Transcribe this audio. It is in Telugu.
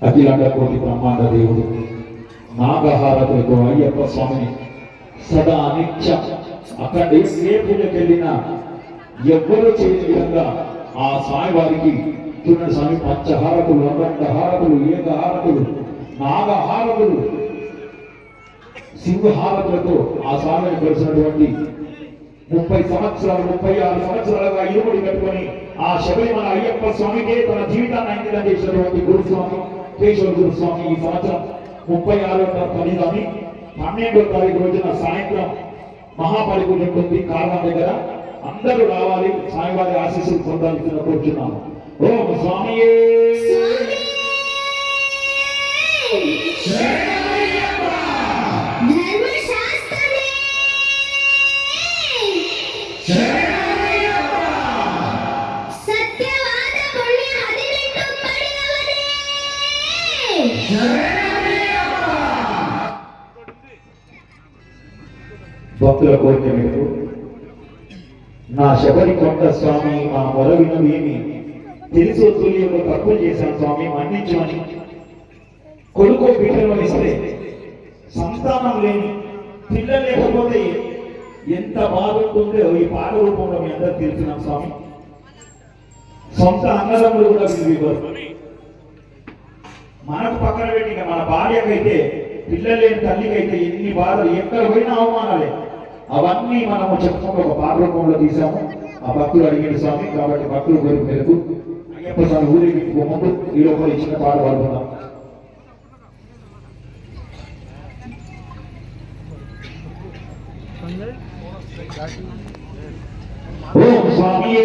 అఖిలాండ కోటి బ్రహ్మాండ దేవుడు నాగహారతులతో అయ్యప్ప స్వామిని సదా నిత్యం అక్కడ ఏ పూజకి వెళ్ళినా ఎవ్వరూ చేయని విధంగా ఆ స్వామి వారికి చూడండి స్వామి పంచహారతులు అఖండహారతులు ఏకహారతులు నాగహారతులు సింహహారతులతో ఆ స్వామిని కలిసినటువంటి 30 సంవత్సరాలు 36 సంవత్సరాలుగా ఇరుముడి కట్టుకొని ఆ శబరిమల అయ్యప్ప స్వామికే తన జీవితాన్ని అంకితం చేసినటువంటి గురుస్వామి కేశవ గురుస్వామి ఈ సంవత్సరం 36వ 12వ తారీఖు రోజున సాయంత్రం మహాపరిపూజ ఉంటుంది కారణం దగ్గర అందరూ రావాలి స్వామివారి ఆశీస్సులు పొందాల్సిన కోరుచున్నాము. ఓం స్వామియే భక్తుల కోరిక మేరకు నా శబరి కొండ స్వామి మా మొర వినవేమి తెలుసు తుల్యంలో తప్పులు చేశాను స్వామి మన్నించమని కొడుకో బిడ్డలు ఇస్తే సంతానం లేని పిల్లలు లేకపోతే ఎంత బాధ ఉంటుందో ఈ పాట రూపంలో మీ అందరూ తెలుసున్నాం స్వామి. సొంత అన్నదమ్ములు కూడా విలువ మనకు పక్కన పెట్టి మన భార్యకైతే పిల్లలు లేని తల్లికైతే ఎన్ని బాధలు ఎక్కడ పోయినా అవమానాలే అవన్నీ మనము చెప్పుకుంటూ ఒక పాట రూపంలో తీసాము. ఆ భక్తులు అడిగిన స్వామి కాబట్టి భక్తులు కోరిక మేరకు అయ్యప్ప స్వామి ఊరికి ముందు ఈ లోపల ఇచ్చిన పాట పాడుతున్నాం. ఓం స్వామియే